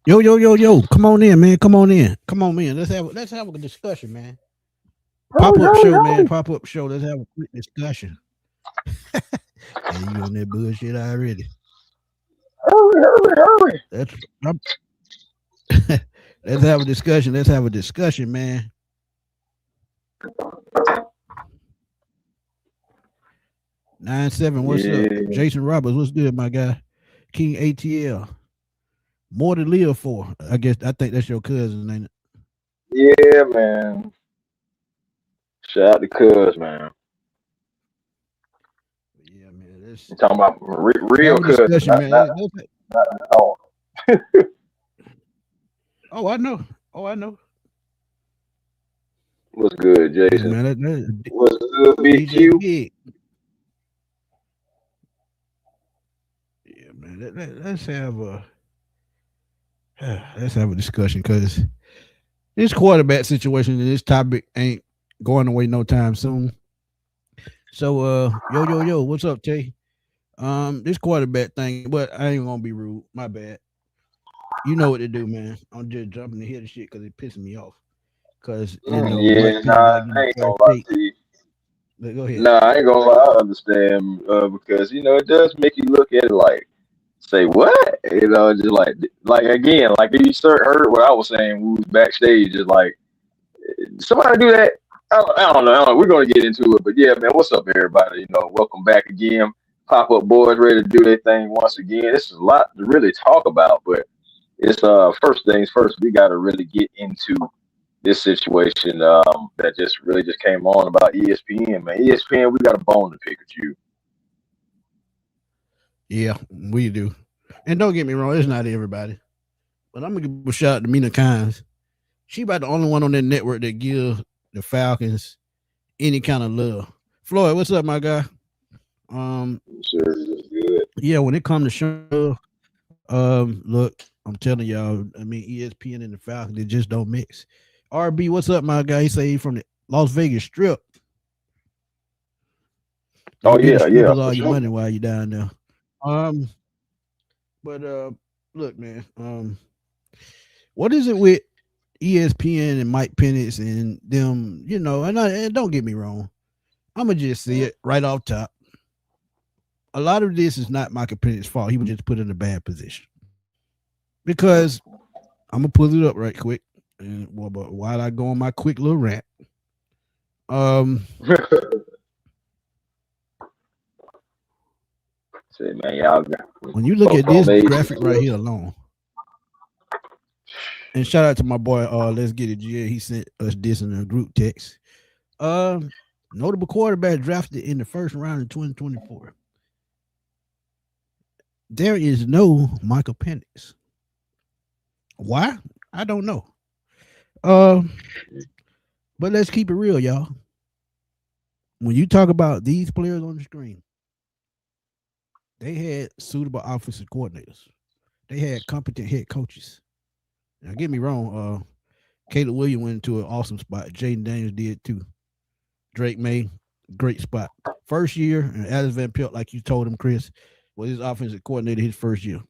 Yo, yo, yo, yo, come on in, man. Come on in. Come on in. Let's have a discussion, man. Pop Hurry, up hurry, show, man. hurry. Pop up show. Let's have a quick discussion. Hey, you on that bullshit already? Hurry, hurry, hurry. That's I'm, let's have a discussion. Let's have a discussion, man. 9-7, what's up? Yeah, Jason Roberts, what's good, my guy? King ATL. More to live for. I think that's your cousin, ain't it? yeah, man. Shout out to Cuz, man. Yeah, man. You talking about real Have a cousin, discussion, man. not no. Oh, I know. Oh, I know. What's good, Yeah, Jason? man. What's good, Big DJ Q? Big. Yeah, man. Let's have a discussion because this quarterback situation and this topic ain't going away no time soon. So, yo, yo, yo, what's up, Tay? This quarterback thing, but I ain't gonna be rude. My bad. You know what to do, man. I'm just jumping to hear the shit because it pissing me off. Because Yeah, white people nah, gotta get I a ain't fair gonna lie shake. to you. Go ahead. Nah, I ain't gonna lie, I understand, because it does make you look at it like, say what? Just like again, like you heard what I was saying. We was backstage, just like somebody do that. I don't know. We're gonna get into it, but yeah, man. What's up, everybody? Welcome back again. Pop up boys, ready to do their thing once again. This is a lot to really talk about, but it's first things first. We got to really get into this situation that just came on about ESPN, man. ESPN, we got a bone to pick with you. Yeah, we do. And don't get me wrong, it's not everybody. But I'm gonna give a shout out to Mina Kynes. She about the only one on that network that give the Falcons any kind of love. Floyd, what's up, my guy? Um, Sure, it's good. yeah, when it comes to show, look, I'm telling y'all, I mean ESPN and the Falcons, they just don't mix. RB, what's up, my guy? He say he from the Las Vegas Strip. Go Oh get the yeah, yeah, strippers for all your sure. money while you down there. Um, but look, man, what is it with ESPN and Mike Penix and them? And don't get me wrong, I'm gonna just say it right off top. A lot of this is not Michael Penix's fault. He was just put in a bad position because I'm gonna pull it up right quick. And well, but while I go on my quick little rant, um, Say, man, y'all got when you look at folks on this age. graphic right here alone, and shout out to my boy, let's get it, GA. He sent us this in a group text. Um, Notable quarterback drafted in the first round in 2024. There is no Michael Penix. Why? I don't know. Um, but let's keep it real, y'all. When you talk about these players on the screen, they had suitable offensive coordinators. They had competent head coaches. Now, get me wrong. Caleb Williams went into an awesome spot. Jaden Daniels did too. Drake May, great spot. First year, and Alex Van Pelt, like you told him, Chris, was his offensive coordinator his first year.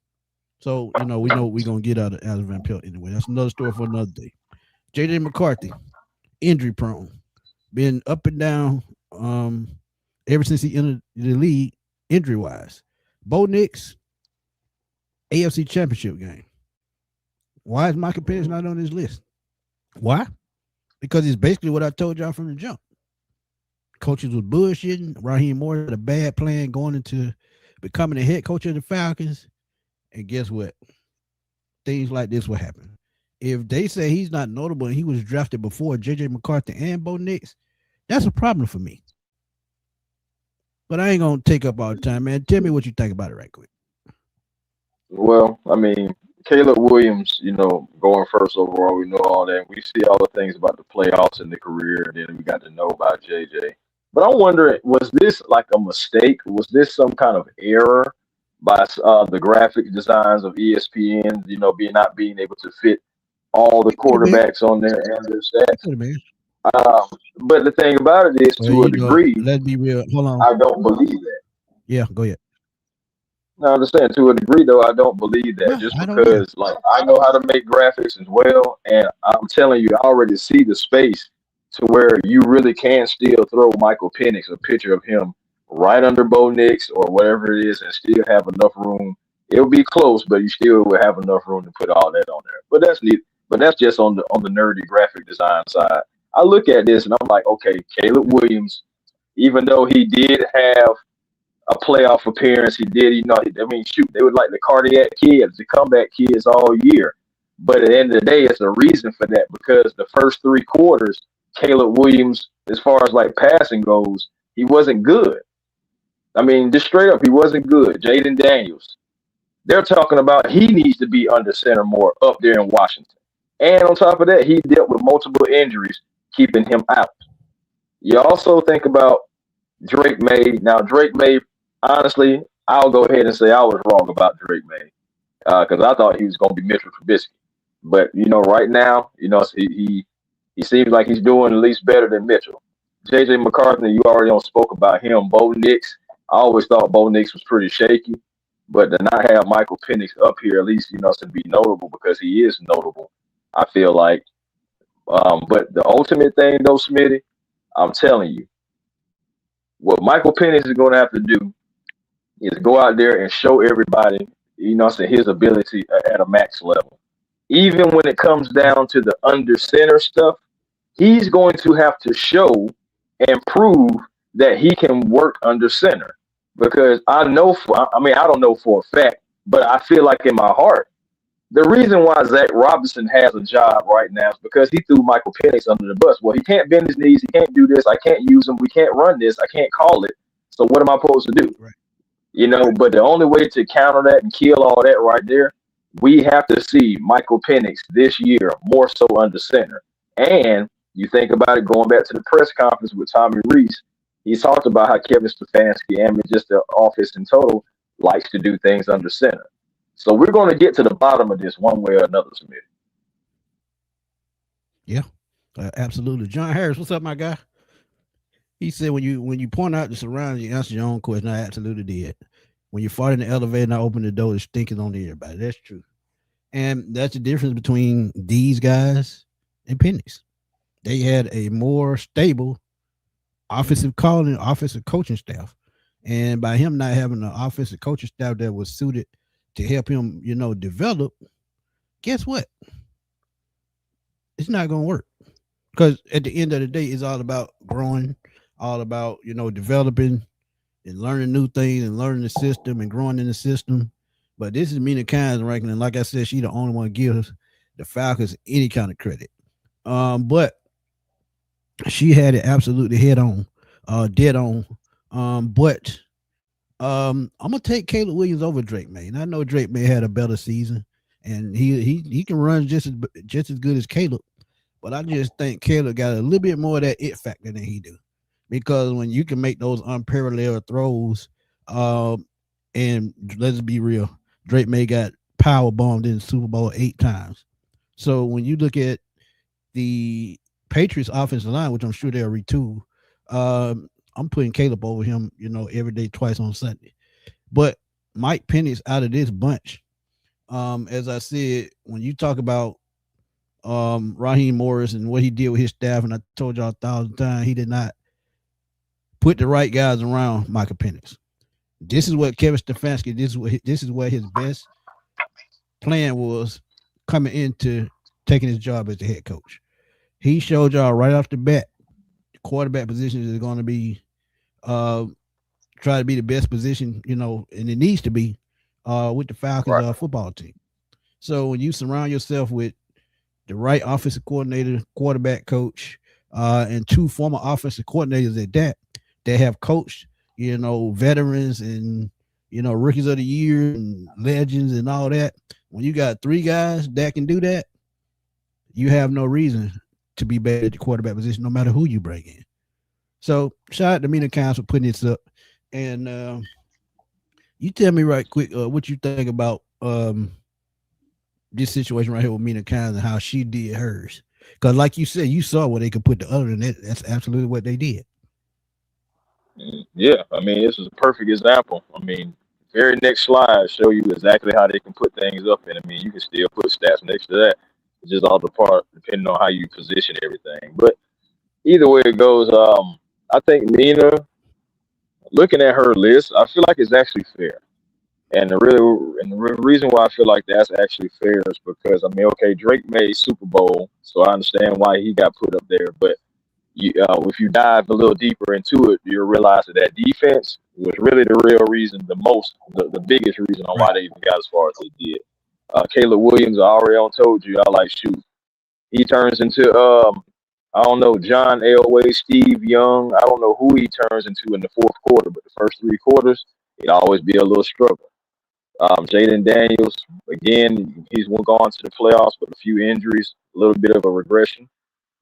So, we know what we're going to get out of Alex Van Pelt anyway. That's another story for another day. JJ McCarthy, injury prone, been up and down ever since he entered the league, injury wise. Bo Nix, AFC Championship game. Why is Michael Penix not on this list? Why? Because it's basically what I told y'all from the jump. Coaches was bullshitting. Raheem Moore had a bad plan going into becoming the head coach of the Falcons. And guess what? Things like this will happen. If they say he's not notable and he was drafted before JJ McCarthy and Bo Nix, that's a problem for me. But I ain't gonna take up all the time, man. Tell me what you think about it right quick. Well, I mean, Caleb Williams, going first overall, we know all that. We see all the things about the playoffs and the career, and then we got to know about JJ. But I'm wondering, was this like a mistake? Was this some kind of error by the graphic designs of ESPN? Being not being able to fit all the It could have been. quarterbacks on there and their It stats. could have been. Um, but the thing about it is, Well, to a degree, let's be real. Hold on. I don't believe that. Yeah, go ahead. I understand to a degree, though. I don't believe that No, just I don't either. because, like, I know how to make graphics as well, and I'm telling you, I already see the space to where you really can still throw Michael Penix a picture of him right under Bo Nix or whatever it is, and still have enough room. It'll be close, but you still will have enough room to put all that on there. But that's neat. But that's just on the nerdy graphic design side. I look at this and I'm like, okay, Caleb Williams, even though he did have a playoff appearance. He did, I mean, shoot, they were like the cardiac kids, the comeback kids all year. But at the end of the day, it's a reason for that because the first 3 quarters, Caleb Williams, as far as like passing goes, he wasn't good. I mean, just straight up, he wasn't good. Jaden Daniels, they're talking about he needs to be under center more up there in Washington. And on top of that, he dealt with multiple injuries, keeping him out. You also think about Drake May. Now, Drake May, honestly, I'll go ahead and say I was wrong about Drake May because I thought he was going to be Mitchell Trubisky. But right now, he seems like he's doing at least better than Mitchell. JJ McCarthy, you already spoke about him. Bo Nix, I always thought Bo Nix was pretty shaky, but to not have Michael Penix up here, at least to be notable because he is notable. I feel like, but the ultimate thing though, Smitty, I'm telling you, what Michael Penix is going to have to do is go out there and show everybody, his ability at a max level. Even when it comes down to the under center stuff, he's going to have to show and prove that he can work under center. Because I don't know for a fact, but I feel like in my heart, the reason why Zach Robinson has a job right now is because he threw Michael Penix under the bus. Well, he can't bend his knees. He can't do this. I can't use him. We can't run this. I can't call it. So what am I supposed to do? Right. But the only way to counter that and kill all that right there, we have to see Michael Penix this year more so under center. And you think about it, going back to the press conference with Tommy Reese, he talked about how Kevin Stefanski and just the office in total likes to do things under center. So we're going to get to the bottom of this one way or another, Smith. Yeah, absolutely. John Harris, what's up, my guy? He said when you point out the surroundings, you answer your own question. I absolutely did. When you fart in the elevator and I open the door, it's stinking on everybody. That's true. And that's the difference between these guys and Penix. They had a more stable offensive calling, offensive coaching staff. And by him not having an offensive coaching staff that was suited to help him, develop, guess what? It's not going to work. Because at the end of the day, it's all about growing, all about, developing and learning new things and learning the system and growing in the system. But this is Mina Kimes ranking. And like I said, she the only one gives the Falcons any kind of credit. But she had it absolutely head on, dead on. But I'm gonna take Caleb Williams over Drake May. And I know Drake May had a better season, and he can run just as good as Caleb. But I just think Caleb got a little bit more of that it factor than he do, because when you can make those unparalleled throws, and let's be real, Drake May got power bombed in the Super Bowl 8 times. So when you look at the Patriots offensive line, which I'm sure they'll retool, I'm putting Caleb over him, every day, twice on Sunday. But Mike Penix out of this bunch, as I said, when you talk about Raheem Morris and what he did with his staff, and I told y'all 1,000 times, he did not put the right guys around Michael Penix. This is what Kevin Stefanski, this is what his best plan was coming into taking his job as the head coach. He showed y'all right off the bat, the quarterback position is going to be try to be the best position, and it needs to be with the Falcons football team. So when you surround yourself with the right offensive coordinator, quarterback coach, and 2 former offensive coordinators at that have coached, veterans and, rookies of the year and legends and all that. When you got 3 guys that can do that, you have no reason to be bad at the quarterback position, no matter who you bring in. So shout out to Mina Kimes for putting this up. And you tell me right quick what you think about this situation right here with Mina Kimes and how she did hers. Because like you said, you saw where they could put the other than that. That's absolutely what they did. Yeah, I mean, this is a perfect example. I mean, very next slide show you exactly how they can put things up. And I mean, you can still put stats next to that. It's just all the part depending on how you position everything. But either way it goes, I think Nina, looking at her list, I feel like it's actually fair. And the reason why I feel like that's actually fair is because I mean, okay, Drake made Super Bowl, so I understand why he got put up there. But if you dive a little deeper into it, you'll realize that that defense was really the real reason, the biggest reason on why Right. they even got as far as they did. Caleb Williams, I already told you, I like shoot. He turns into I don't know, John Elway, Steve Young. I don't know who he turns into in the fourth quarter, but the first 3 quarters, it'd always be a little struggle. Jaden Daniels, again, he's gone to the playoffs with a few injuries, a little bit of a regression.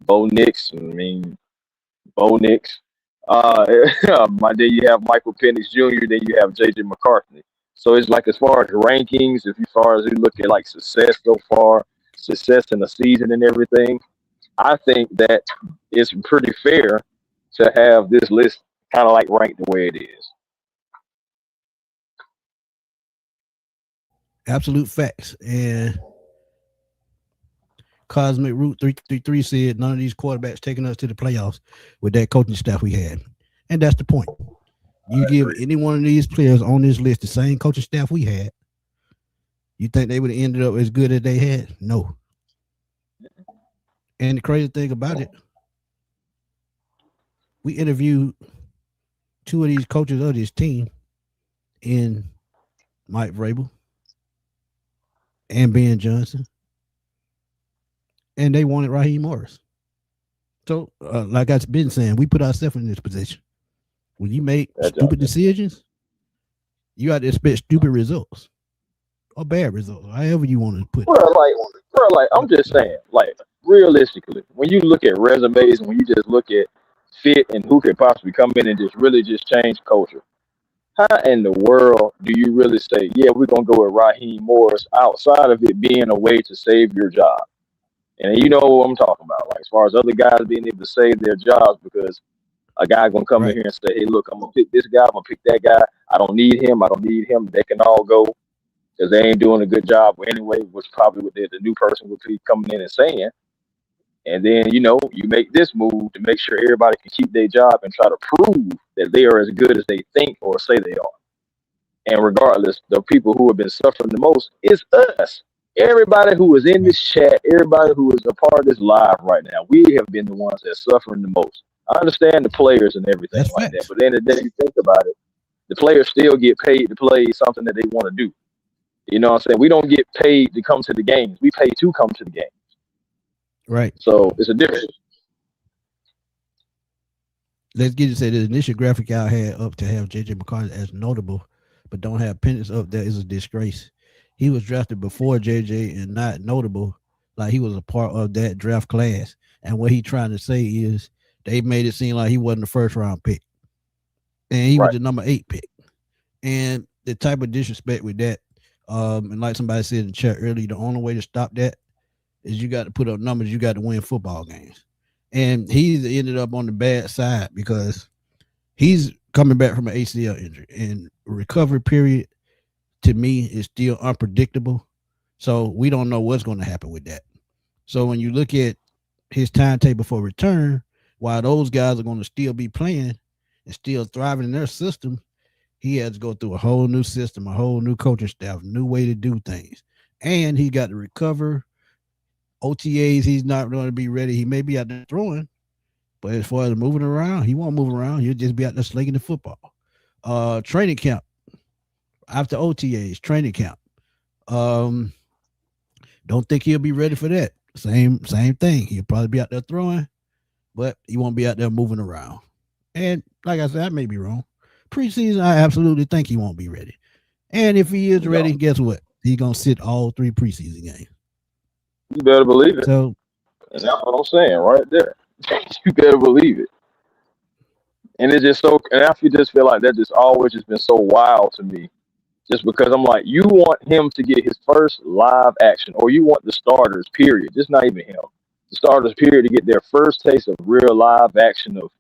Bo Nix, I mean, Bo Nix. Uh, then you have Michael Penix Jr., then you have JJ McCarthy. So it's like as far as rankings, as far as you look at like success so far, success in the season and everything, I think that it's pretty fair to have this list kind of like ranked the way it is. Absolute facts. And Cosmic Route 333 said none of these quarterbacks taking us to the playoffs with that coaching staff we had. And that's the point. You give any one of these players on this list the same coaching staff we had, you think they would have ended up as good as they had? No. And the crazy thing about it, we interviewed two of these coaches of this team in Mike Vrabel and Ben Johnson, and they wanted Raheem Morris. So, like I've been saying, we put ourselves in this position. When you make stupid decisions, you got to expect stupid results or bad results, however you want to put it. Bro, I'm just saying, like, realistically, when you look at resumes, when you just look at fit and who could possibly come in and just really just change culture, how in the world do you really say, yeah, we're gonna go with Raheem Morris outside of it being a way to save your job? And you know what I'm talking about, like as far as other guys being able to save their jobs because a guy gonna come in here and say, hey, look, I'm gonna pick this guy, I'm gonna pick that guy. I don't need him. They can all go because they ain't doing a good job anyway, which probably what the new person would be coming in and saying. And then, you make this move to make sure everybody can keep their job and try to prove that they are as good as they think or say they are. And regardless, the people who have been suffering the most is us. Everybody who is in this chat, everybody who is a part of this live right now, we have been the ones that's suffering the most. I understand the players and everything That's like facts. that, but then the day you think about it, the players still get paid to play something that they want to do. You know what I'm saying? We don't get paid to come to the games. We pay to come to the games. Right. So it's a difference. Let's get it said. The initial graphic I had up to have JJ McCarthy as notable, but don't have Penix up there is a disgrace. He was drafted before JJ and not notable, like he was a part of that draft class. And what he trying to say is they made it seem like he wasn't the first round pick, and he was the number 8 pick. And the type of disrespect with that, and like somebody said in the chat earlier, the only way to stop that is you got to put up numbers. You got to win football games. And he's ended up on the bad side because he's coming back from an ACL injury, and recovery period to me is still unpredictable. So we don't know what's going to happen with that. So when you look at his timetable for return, while those guys are going to still be playing and still thriving in their system, he has to go through a whole new system, a whole new coaching staff, new way to do things. And he got to recover. OTAs, he's not going to be ready. He may be out there throwing, but as far as moving around, he won't move around. He'll just be out there slinging the football. Training camp, after OTAs, training camp. Don't think he'll be ready for that. Same thing. He'll probably be out there throwing, but he won't be out there moving around. And like I said, I may be wrong. Preseason, I absolutely think he won't be ready. And if he is ready, guess what? He's going to sit all 3 preseason games. You better believe it. So, and that's what I'm saying right there. You better believe it. And it's just so, and I just feel like that just always just been so wild to me. Just because I'm like, you want him to get his first live action, or you want the starters, period. Just not even him. The starters, period, to get their first taste of real live action of,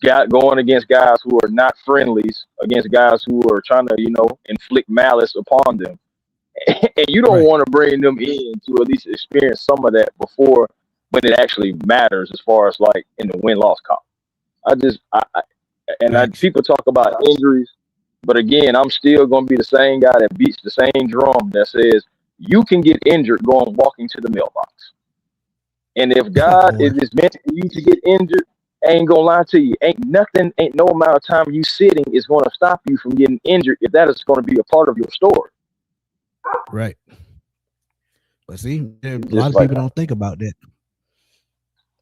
got going against guys who are not friendlies, against guys who are trying to, inflict malice upon them. And you don't Right. want to bring them in to at least experience some of that before when it actually matters as far as like in the win-loss column. Facts. People talk about injuries, but again, I'm still going to be the same guy that beats the same drum that says you can get injured walking to the mailbox. And if Oh God boy. is meant for you to get injured, I ain't gonna lie to you. Ain't no amount of time you sitting is going to stop you from getting injured if that is going to be a part of your story. Right. But see, a It's lot just of like, people don't think about that.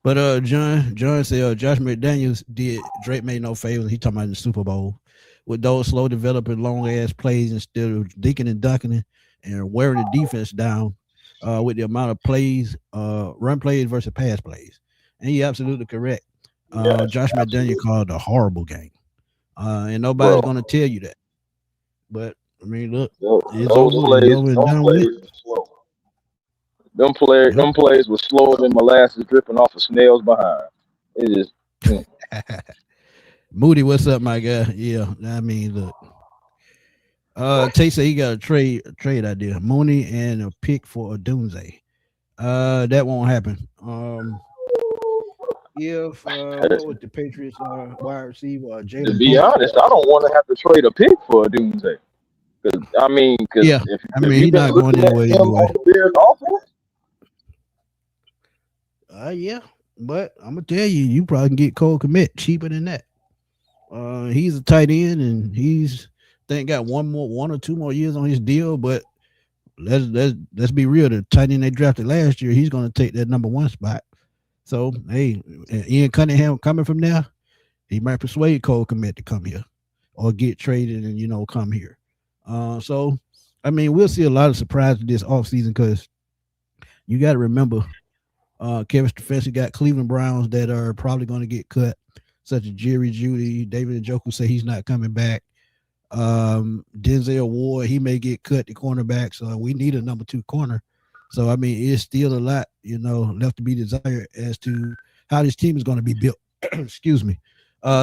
But John said Josh McDaniels did Drake made no favors. He talking about in the Super Bowl with those slow developing long ass plays instead of dinking and ducking and wearing the defense down with the amount of plays, run plays versus pass plays. And he absolutely correct. yes, Josh McDaniel absolutely, called a horrible game. And nobody's bro. gonna tell you that. But I mean, look, it's Those over. It's plays, over and those done with. plays were slow. Them Yep. plays were slower than molasses dripping off a snail's behind. It just, Moody, what's up, my guy? Yeah, I mean, look. Tay said he got a trade idea. Mooney and a pick for a Doomsday. That won't happen. If what was the Patriots wide receiver to Jalen be Pope? honest, I don't want to have to trade a pick for a doomsday. Because Yeah, I if mean you've he's been not going looking at anywhere him anyway. on the Bears offense, Yeah, but I'm gonna tell you, you probably can get Cole Komet cheaper than that. He's a tight end, and he's think got one or two more years on his deal. But let's be real. The tight end they drafted last year, he's going to take that number one spot. So hey, Ian Cunningham coming from there, he might persuade Cole Komet to come here or get traded and come here. So I mean, we'll see a lot of surprises this offseason because you got to remember, Kevin Stefanski got Cleveland Browns that are probably going to get cut, such as Jerry Judy, David Njoku say he's not coming back. Denzel Ward, he may get cut the cornerback, so we need a number two corner. So I mean, it's still a lot, left to be desired as to how this team is going to be built. Excuse me.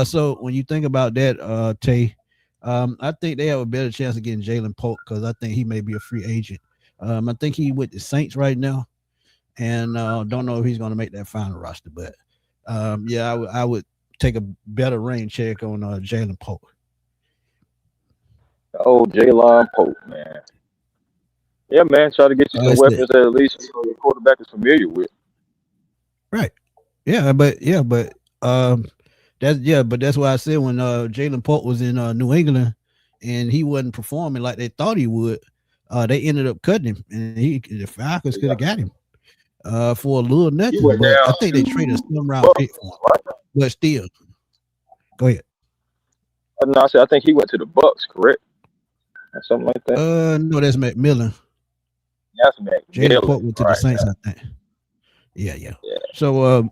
So when you think about that, Tay, I think they have a better chance of getting Jalen Polk because I think he may be a free agent. I think he with the Saints right now, and don't know if he's going to make that final roster. But yeah, I would take a better rain check on Jalen Polk. oh Jalon Pope, man. Yeah, man, try to get you some It's the weapons that at least your quarterback is familiar with. right. Yeah, but but that's why I said when Jalen Polk was in New England and he wasn't performing like they thought he would, they ended up cutting him, and the Falcons could Yeah. have got him for a little He nothing. went But I down think they traded a to some the round pick for him. Bucks, right? But still, go ahead. No, I think he went to the Bucks, correct? Or something like that. No, that's McMillan. That's Jalen McMillan, Polk went to the right? Saints, I think. Yeah. Yeah. So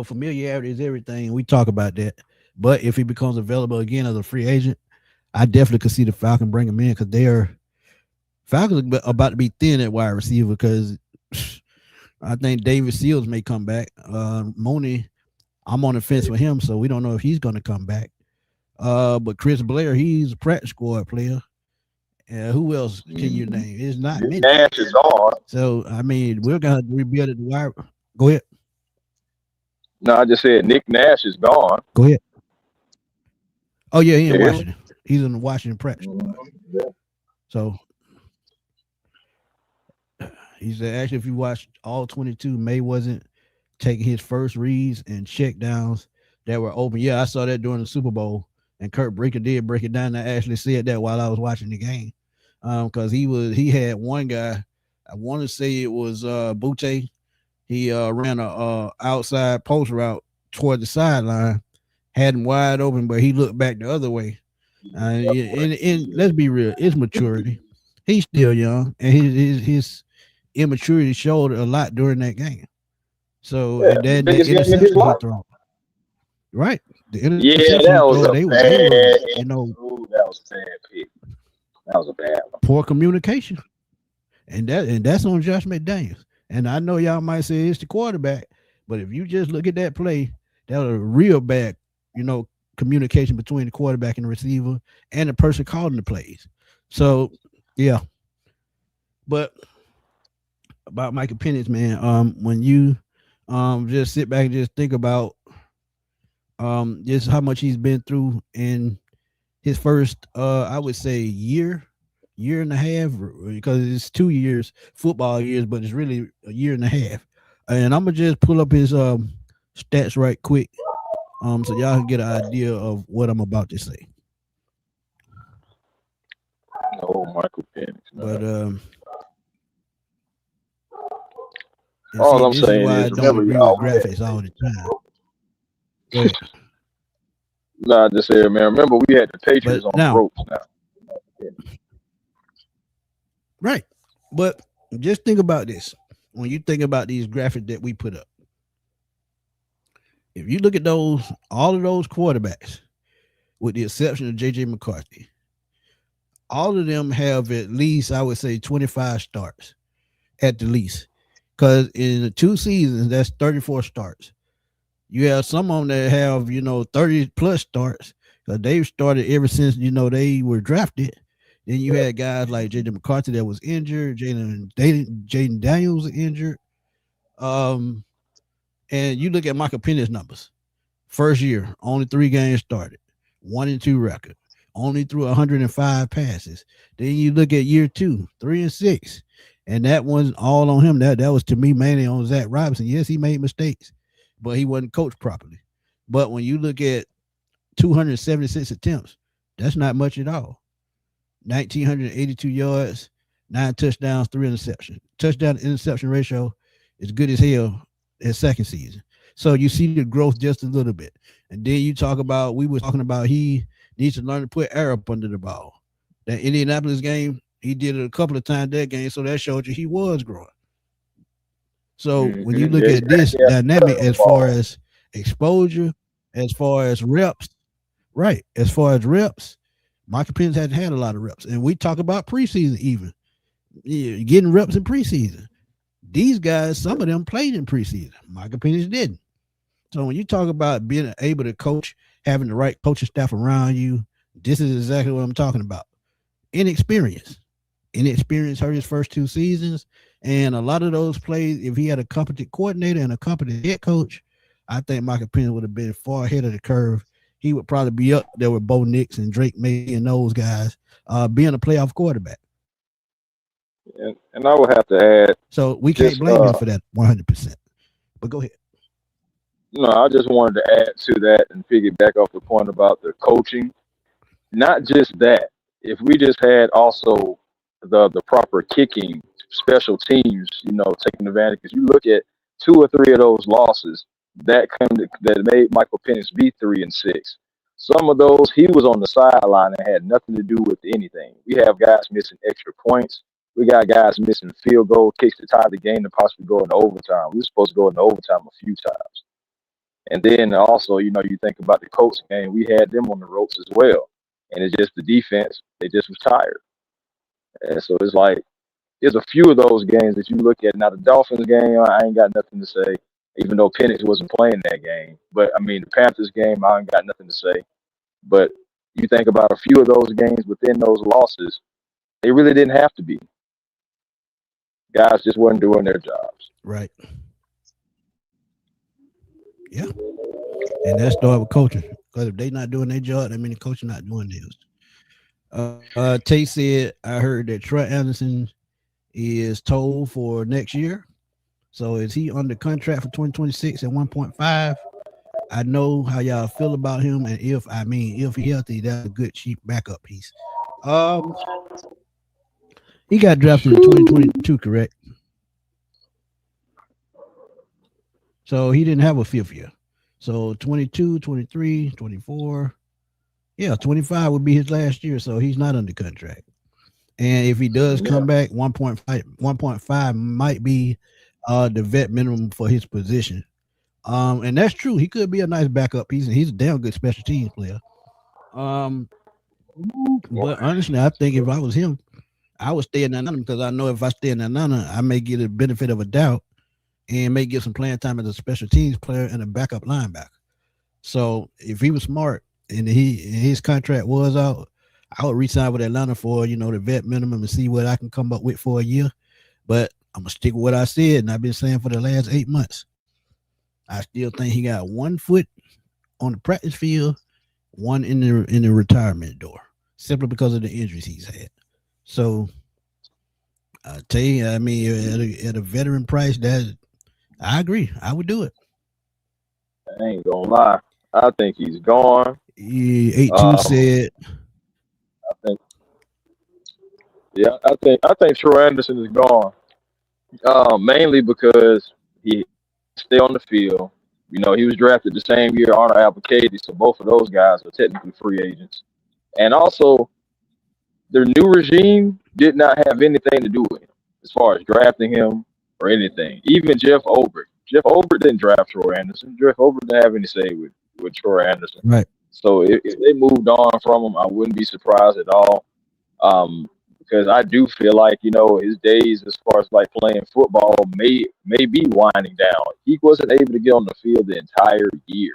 familiarity is everything. We talk about that. But if he becomes available again as a free agent, I definitely could see the Falcons bring him in because Falcons are about to be thin at wide receiver because I think David Seals may come back. Mooney, I'm on the fence for him, so we don't know if he's going to come back. But Chris Blair, he's a practice squad player. Who else can you name? It's not Nick many. Nash is gone. So I mean, we're gonna rebuild it. The wire. Go ahead. No, I just said Nick Nash is gone. Go ahead. Oh yeah, he You in hear me? Washington. He's in the Washington practice squad. Yeah. So he said, actually, if you watch all 22, May wasn't taking his first reads and check downs that were open. Yeah, I saw that during the Super Bowl, and Kurt Breaker did break it down. I actually said that while I was watching the game, because he had one guy. I want to say it was Butte. He ran a outside post route toward the sideline, had him wide open, but he looked back the other way. And let's be real, it's maturity. He's still young, and his immaturity showed a lot during that game. So Yeah, and the then the biggest game of his interception he life. thrown, right? The Yeah, interception he that was threw, a they bad. were Ooh, that was a bad pick. That was a bad one. poor communication, and that's on Josh McDaniels. And I know y'all might say it's the quarterback, but if you just look at that play, that was a real bad communication between the quarterback and the receiver and the person calling the plays. So yeah, but about Michael Penix, man, when you just sit back and just think about just how much he's been through in his first I would say year and a half, because it's 2 years football years, but it's really a year and a half. And I'm gonna just pull up his stats right quick, so y'all can get an idea of what I'm about to say. No, Michael Penix, But man. and All see, I'm this is saying why I is, don't remember, agree y'all, with we had, graphics all the time. Go ahead. nah, I just said, man, remember we had the But Patriots on the now, ropes now. right. But just think about this. When you think about these graphics that we put up, if you look at all of those quarterbacks, with the exception of JJ McCarthy, all of them have at least, I would say, 25 starts at the least. Because in the 2 seasons, that's 34 starts. You have some of them that have, 30 plus starts, because they've started ever since, they were drafted. Then you had guys like JJ McCarthy that was injured, Jaden Daniels was injured. Um, and you look at Michael Penix numbers. First year, only 3 games started, 1-2 record, only threw 105 passes. Then you look at year 2, 3-6, and that wasn't all on him. That was to me mainly on Zach Robinson. Yes, he made mistakes, but he wasn't coached properly. But when you look at 276 attempts, that's not much at all. 1,982 yards, 9 touchdowns, 3 interceptions. Touchdown to interception ratio is good as hell his second season. So you see the growth just a little bit. And then you talk about, we were talking about he needs to learn to put air up under the ball. That Indianapolis game, he did it a couple of times that game, so that showed you he was growing. So when you look Yeah, he at this actually had to dynamic the as far ball. as exposure, as far as reps, right? As far as reps, Michael Penix hadn't had a lot of reps. And we talk about preseason even. Getting reps in preseason. These guys, some of them played in preseason. Michael Penix didn't. So when you talk about being able to coach, having the right coaching staff around you, this is exactly what I'm talking about. Inexperience. Inexperience hurt his first 2 seasons. And a lot of those plays, if he had a competent coordinator and a competent head coach, I think Michael Penix would have been far ahead of the curve. He would probably be up there with Bo Nix and Drake May and those guys, being a playoff quarterback. And I would have to add, So we can't just blame him for that 100%. But go ahead. I just wanted to add to that and piggyback off the point about the coaching. Not just that. If we just had also the proper kicking, special teams, taking advantage. Because you look at 2 or 3 of those losses that made Michael Penix be 3-6. Some of those he was on the sideline and had nothing to do with anything. We have guys missing extra points. We got guys missing field goal kicks to tie the game to possibly go into overtime. We were supposed to go into overtime a few times. And then also, you think about the Colts game, we had them on the ropes as well. And it's just the defense, they just was tired. And so it's like, there's a few of those games that you look at. Now, the Dolphins game, I ain't got nothing to say, even though Penix wasn't playing that game. But, I mean, the Panthers game, I ain't got nothing to say. But you think about a few of those games within those losses, they really didn't have to be. Guys just weren't doing their jobs. Right. Yeah. And that started with coaching. Because if they not doing their job, that means the coach not doing theirs. Tate said, I heard that Troy Anderson is told for next year. So is he under contract for 2026 at 1.5? I know how y'all feel about him, and if he healthy, that's a good cheap backup piece. He got drafted in 2022, correct? So he didn't have a fifth year. So 22, 23, 24. Yeah, 25 would be his last year, so he's not under contract. And if he does come back, 1.5 might be the vet minimum for his position. And that's true. He could be a nice backup piece, and he's a damn good special teams player. But honestly, I think if I was him, I would stay in Atlanta, because I know if I stay in Atlanta, I may get a benefit of a doubt and may get some playing time as a special teams player and a backup linebacker. So if he was smart and his contract was out, I would resign with Atlanta for the vet minimum and see what I can come up with for a year. But I'm gonna stick with what I said, and I've been saying for the last 8 months. I still think he got one foot on the practice field, one in the retirement door, simply because of the injuries he's had. So I tell you, I mean, at a veteran price, that I agree, I would do it. I ain't gonna lie. I think he's gone. 8-2 Um, said, I think, yeah, I think Troy Anderson is gone. Mainly because he has to stay on the field. He was drafted the same year Arnold Applicati, so both of those guys are technically free agents. And also, their new regime did not have anything to do with him as far as drafting him or anything. Even Jeff Obert. Jeff Obert didn't draft Troy Anderson. Jeff Obert didn't have any say with Troy Anderson. right. So if they moved on from him, I wouldn't be surprised at all. Because I do feel like his days as far as like playing football may be winding down. He wasn't able to get on the field the entire year,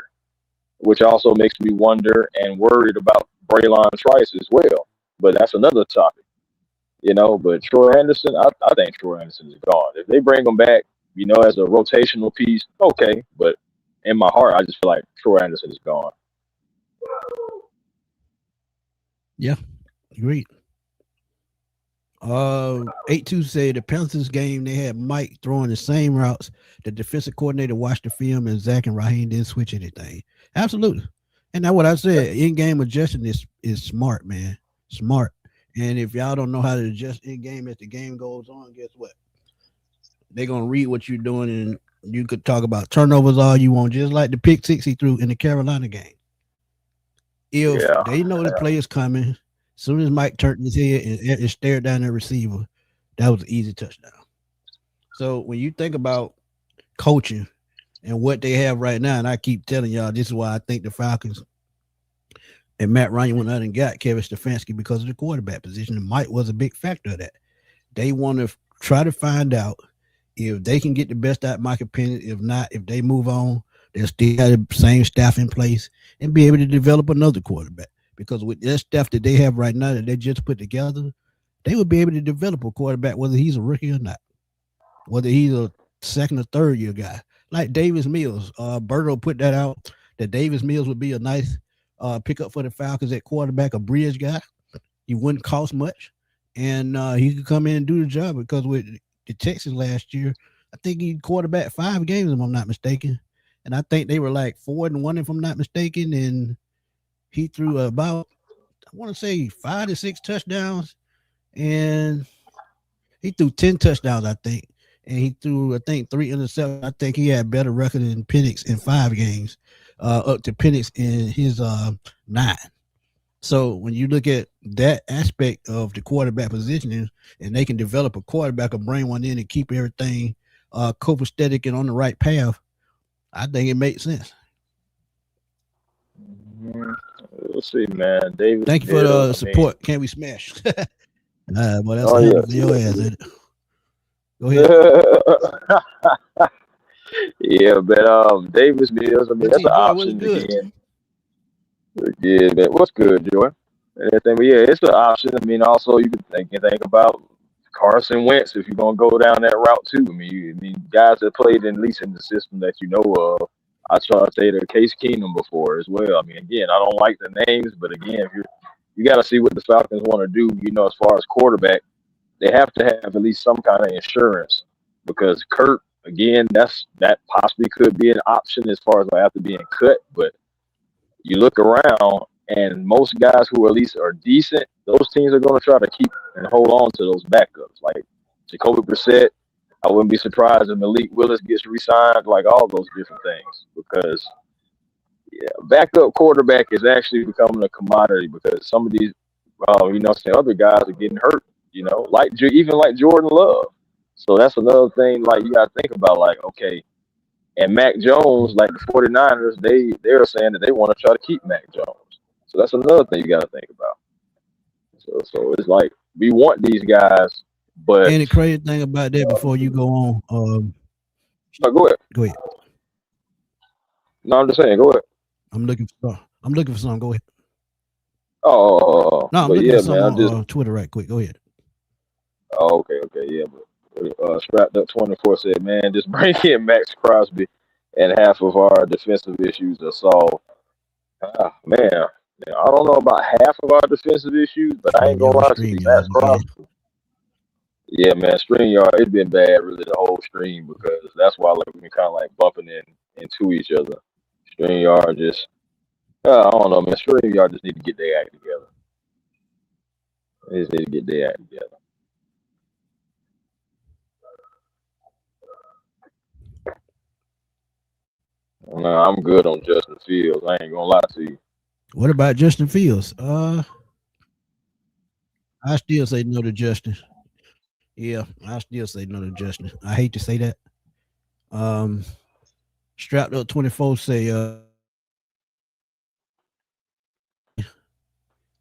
which also makes me wonder and worried about Braylon Trice as well. But that's another topic. But Troy Anderson, I think Troy Anderson is gone. If they bring him back, as a rotational piece, okay. But in my heart, I just feel like Troy Anderson is gone. Yeah, agreed. 8-2 said the Panthers game they had Mike throwing the same routes. The defensive coordinator watched the film and Zach and Raheem didn't switch anything. Absolutely. And that's what I said. In-game adjusting is smart, man. Smart. And if y'all don't know how to adjust in-game as the game goes on, guess what? They're gonna read what you're doing, and you could talk about turnovers all you want, just like the pick six he threw in the Carolina game. If Yeah, they know the play is coming, as soon as Mike turned his head and stared down the receiver, that was an easy touchdown. So when you think about coaching and what they have right now, and I keep telling y'all, this is why I think the Falcons and Matt Ryan went out and got Kevin Stefanski because of the quarterback position. And Mike was a big factor of that. They want to try to find out if they can get the best out of Michael Penix. If not, if they move on, they'll still have the same staff in place and be able to develop another quarterback. Because with that staff that they have right now that they just put together, they would be able to develop a quarterback, whether he's a rookie or not, whether he's a second or third year guy. Like Davis Mills, Berto put that out that Davis Mills would be a nice pickup for the Falcons at quarterback, a bridge guy. He wouldn't cost much, and he could come in and do the job because with the Texans last year, I think he quarterbacked 5 games, if I'm not mistaken. And I think they were like 4-1, if I'm not mistaken. And he threw about, I want to say 5 to 6 touchdowns, and he threw 10 touchdowns, I think. And he threw, I think, 3 interceptions. I think he had better record than Penix in 5 games, up to Penix in his 9. So when you look at that aspect of the quarterback positioning, and they can develop a quarterback or bring one in and keep everything copacetic and on the right path, I think it makes sense. Mhm. We'll see, man. Davis Thank you for Mills. the support. Can't we smash? Well, that's Oh a yeah. handle for your ass. Ain't it? Go ahead. Yeah, but Davis Mills. I mean, that's Auntie an Joy, what's option good? again. Yeah, man. What's good, Joy? And everything, but yeah, it's an option. I mean, also you can think about Carson Wentz if you're gonna go down that route too. I mean, guys that played at least in the system that you know of. I try to say the Case Keenum before as well. I mean, again, I don't like the names, but again, if you got to see what the Falcons want to do. As far as quarterback, they have to have at least some kind of insurance because Kurt, again, that possibly could be an option as far as after being cut. But you look around, and most guys who at least are decent, those teams are going to try to keep and hold on to those backups. Like Jacoby Brissett, I wouldn't be surprised if Malik Willis gets re-signed, like all those different things, because backup quarterback is actually becoming a commodity because some of these, some other guys are getting hurt. Like even like Jordan Love. So that's another thing. Like you got to think about. Like okay, and Mac Jones, like the 49ers, they're saying that they want to try to keep Mac Jones. So that's another thing you got to think about. So it's like we want these guys, but And the crazy thing about that, before you go on, no, go ahead. go ahead. No, I'm just saying, go ahead. I'm looking for some. Go ahead. No, I'm But looking yeah, for some man, I'm just on Twitter right quick. Go ahead. okay, yeah. But strapped up 24 said, man, just bring in Max Crosby, and half of our defensive issues are solved. Man, I don't know about half of our defensive issues, but I ain't gonna lie to you, Stream Max yards again. Crosby. Yeah, man, StreamYard, it's been bad really the whole stream because that's why like we've been kind of like bumping into each other. StreamYard just, I don't know, man. StreamYard just need to get their act together. They just need to get their act together. No, I'm good on Justin Fields. I ain't gonna lie to you. What about Justin Fields? I still say no to Justin. Yeah, I still say no to Justin. I hate to say that. Um, Strapped up 24 say,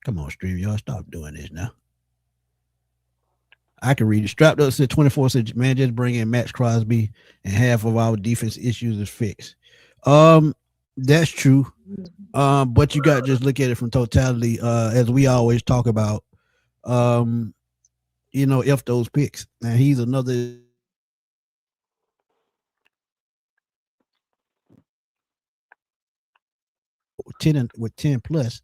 come on, stream y'all, stop doing this now. I can read it. Strapped up said 24 said, man, just bring in Max Crosby and half of our defense issues is fixed. That's true. But you got to just look at it from totality, as we always talk about. If those picks. Now he's another with 10 plus.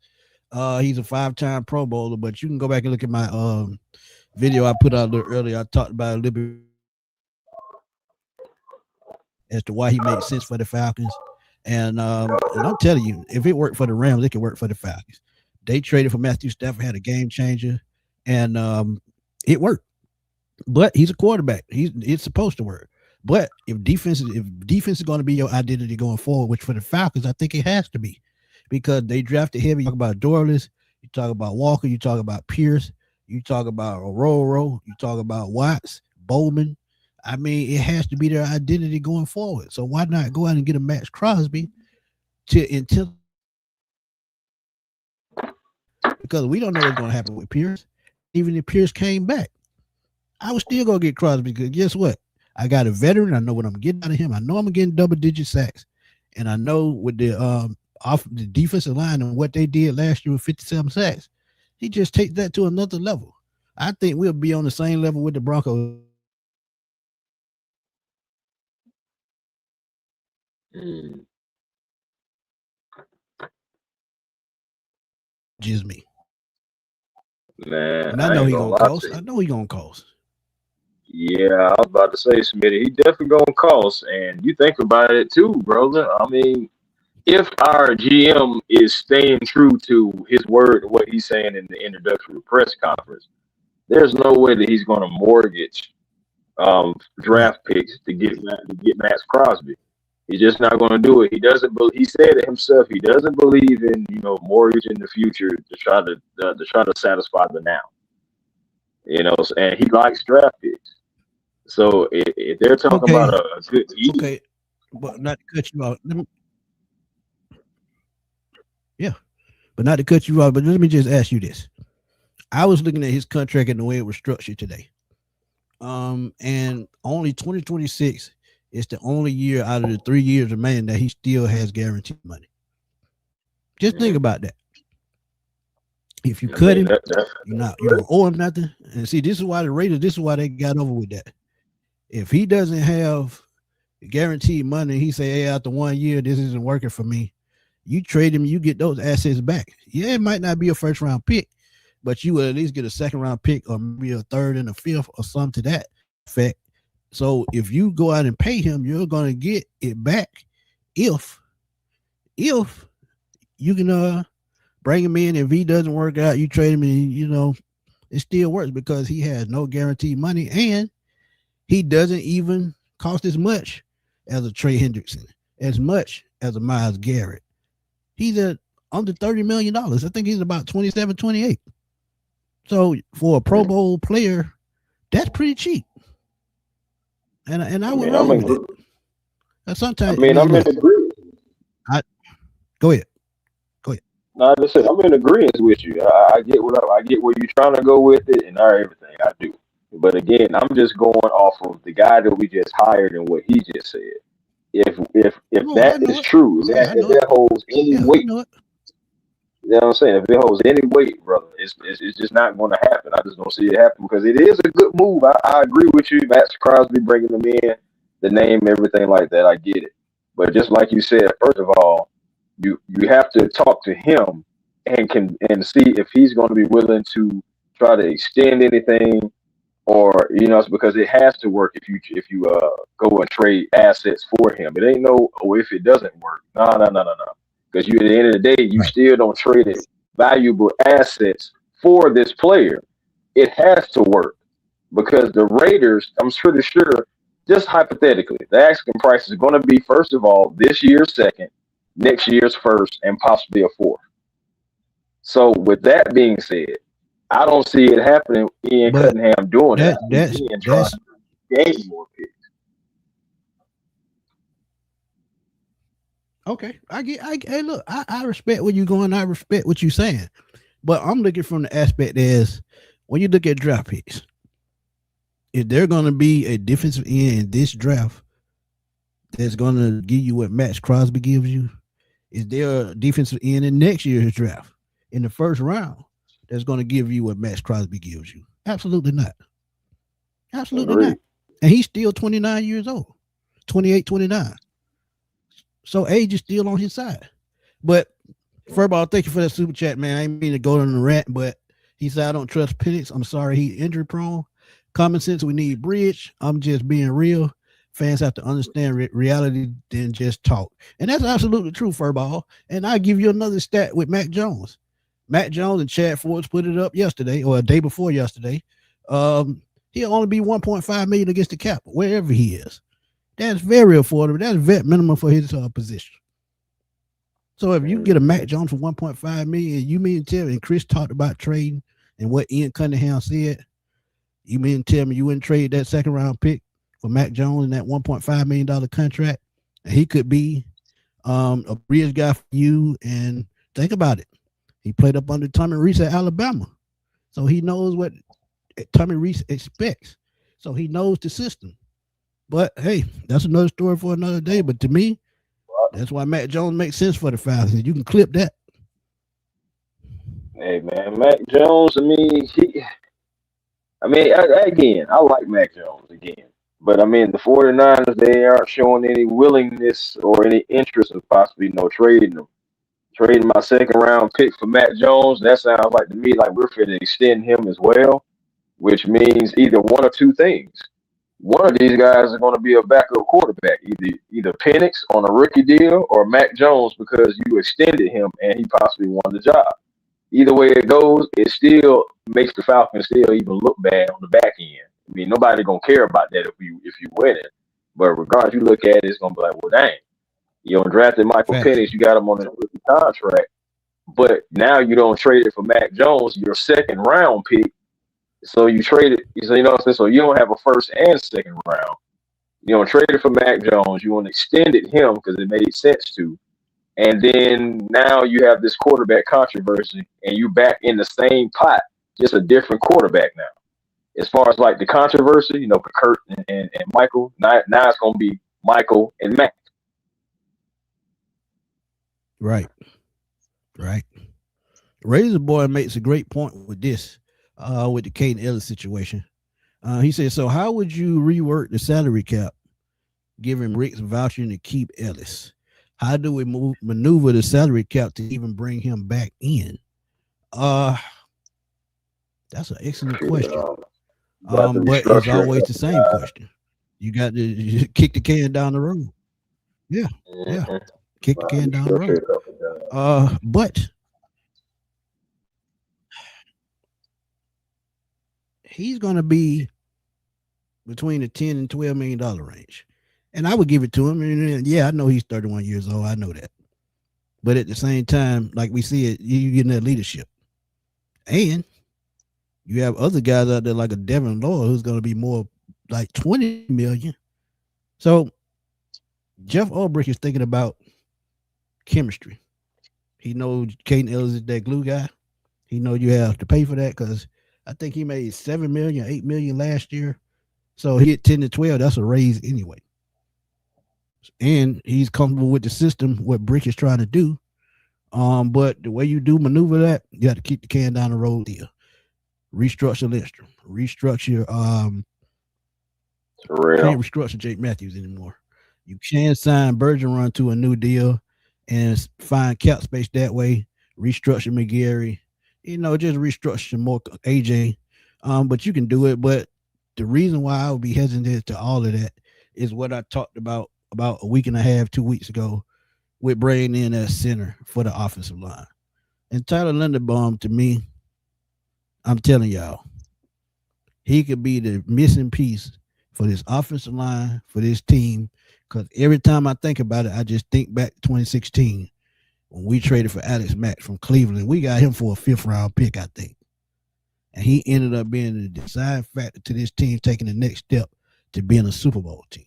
He's a 5-time Pro Bowler, but you can go back and look at my video I put out a little earlier. I talked about a little bit as to why he made sense for the Falcons. And I'm telling you, if it worked for the Rams, it can work for the Falcons. They traded for Matthew Stafford, had a game changer, and it worked. But he's a quarterback. It's supposed to work. But if defense is going to be your identity going forward, which for the Falcons, I think it has to be, because they drafted heavy. You talk about Dorless, you talk about Walker, you talk about Pierce, you talk about Ororo, you talk about Watts, Bowman. I mean, it has to be their identity going forward. So why not go out and get a Max Crosby until, because we don't know what's going to happen with Pierce. Even if Pierce came back, I was still going to get Crosby, because guess what? I got a veteran. I know what I'm getting out of him. I know I'm getting double-digit sacks. And I know with the off the defensive line and what they did last year with 57 sacks, he just takes that to another level. I think we'll be on the same level with the Broncos. Just me. Man, And I I know ain't he gonna gonna lie to cost. you. I know he gonna cost. Yeah, I was about to say, Smitty, he definitely gonna cost. And you think about it too, brother. I mean, if our GM is staying true to his word, what he's saying in the introductory press conference, there's no way that he's going to mortgage Right. draft picks to get Max Crosby. He's just not going to do it. He doesn't. He said it himself. He doesn't believe in mortgage in the future to try to satisfy the now. And he likes draft picks. So if they're talking Okay. about a good deal, Okay. But not to cut you off. Yeah. But not to cut you off. But let me just ask you this. I was looking at his contract and the way it was structured today. And only 2026 is the only year out of the 3 years remaining that he still has guaranteed money. Just think about that. If you I cut mean him, that's you don't owe him nothing. And see, this is why the Raiders, this is why they got over with that. If he doesn't have guaranteed money, he say, hey, after 1 year, this isn't working for me. You trade him, you get those assets back. Yeah, it might not be a first round pick, but you will at least get a second round pick or maybe a third and a fifth or something to that effect. So if you go out and pay him, you're gonna get it back if you can bring him in. If he doesn't work out, you trade him, and it still works because he has no guaranteed money, and he doesn't even cost as much as a Trey Hendrickson, as much as a Myles Garrett. He's at under $30 million. I think he's about 27, 28. So for a Pro Bowl player, that's pretty cheap. And I I would mean, I'm roll with in. it. And I sometimes, I mean, mean, I'm in look, agreement. I go ahead. Go ahead. No, I just said I'm in agreement with you. I get I get where you're trying to go with it, and everything I do. But again, I'm just going off of the guy that we just hired and what he just said. If Oh, I that know is it. true, Yeah, I if know it. that holds any Yeah, I weight, know it. you know what I'm saying? If it holds any weight, brother, it's just not going to happen. I just don't see it happen because it is a good move. I agree with you. Max Crosby bringing them in, the name, everything like that. I get it. But just like you said, first of all, you have to talk to him and see if he's going to be willing to try to extend anything, or it's because it has to work if you go and trade assets for him. It ain't no, oh, if it doesn't work. No, no, no, no, no. Because you, at the end of the day, you Right. still don't trade it valuable assets for this player. It has to work because the Raiders, I'm pretty sure, just hypothetically, the asking price is going to be, first of all, this year's second, next year's first, and possibly a fourth. So with that being said, I don't see it happening. Ian But Cunningham doing it. I that see that's Ian trying that's to gain more picks. okay. I get. Hey, look. I respect where you're going. I respect what you're saying. But I'm looking from the aspect is when you look at draft picks, if they're going to be a defensive end in this draft that's going to give you what Max Crosby gives you, is there a defensive end in next year's draft in the first round that's going to give you what Max Crosby gives you? Absolutely not. Absolutely not. Agreed. And he's still 29 years old, 28, 29. So age is still on his side. But Furball, thank you for that super chat, man. I ain't mean to go on the rant, but he said I don't trust Penix. I'm sorry, he injury prone. Common sense, we need bridge. I'm just being real. Fans have to understand reality than just talk. And that's absolutely true, Furball. And I'll give you another stat with Mac Jones. Mac Jones and Chad Forbes put it up yesterday or a day before yesterday. He'll only be 1.5 million against the cap, wherever he is. That's very affordable. That's vet minimum for his position. So if you get a Mac Mm-hmm. Jones for 1.5 million, you mean tell me, and Chris talked about trading and what Ian Cunningham said, you mean tell me you wouldn't trade that second round pick for Mac Jones in that $1.5 million contract? And he could be a bridge guy for you. And think about it. He played up under Tommy Reese at Alabama. So he knows what Tommy Reese expects. So he knows the system. But hey, that's another story for another day. But to me, that's why Mac Jones makes sense for the Falcons. You can clip that. Hey man, Mac Jones. Again, I like Mac Jones again, but I mean the 49ers, they aren't showing any willingness or any interest in possibly trading them. Trading my second round pick for Mac Jones. That sounds like to me like we're going to extend him as well, which means either one or two things. One of these guys is going to be a backup quarterback, either Penix on a rookie deal or Mac Jones because you extended him and he possibly won the job. Either way it goes, it still makes the Falcons still even look bad on the back end. I mean, nobody gonna care about that if you win it. But regardless, you look at it, it's gonna be like, well, dang, you drafted Michael Facts. Penix, you got him on a rookie contract, but now you don't trade it for Mac Jones, your second round pick. So you trade it, so you know what I'm saying. So you don't have a first and second round. You don't trade it for Mac Jones. You want to extend it him because it made sense to. And then now you have this quarterback controversy, and you back in the same pot, just a different quarterback now. As far as like the controversy, for Kurt and Michael, now it's gonna be Michael and Mac. Right. Right. Razor Boy makes a great point with this, with the Caden Ellis situation. He said, so how would you rework the salary cap, giving Rick's vouching to keep Ellis? How do we maneuver the salary cap to even bring him back in? Uh, that's an excellent question. You got to But it's restructure always the same question. You got to kick the can down the road. Yeah, yeah, it. kick the can down the Restructure road. it up and down. But he's going to be between the $10 and $12 million range, and I would give it to him. And yeah, I know he's 31 years old. I know that, but at the same time, like we see it, you getting that leadership, and you have other guys out there like a Devin Lloyd who's going to be more like 20 million. So Jeff Ulbrich is thinking about chemistry. He knows Caden Ellis is that glue guy. He knows you have to pay for that because I think he made 7 million, 8 million last year. So he get 10 to 12. That's a raise anyway. and he's comfortable with the system. What Brick is trying to do. But the way you do maneuver that, you got to keep the can down the road here. Restructure Lindstrom. Restructure. Can't restructure Jake Matthews anymore. You can sign Bergeron to a new deal and find cap space that way. Restructure McGarry. Just restructure more AJ. But you can do it. But the reason why I would be hesitant to all of that is what I talked about a week and a half, 2 weeks ago, with bringing in a center for the offensive line. And Tyler Linderbaum, to me, I'm telling y'all, he could be the missing piece for this offensive line, for this team. Because every time I think about it, I just think back to 2016 when we traded for Alex Mack from Cleveland. We got him for a 5th-round pick, I think. And he ended up being the deciding factor to this team taking the next step to being a Super Bowl team.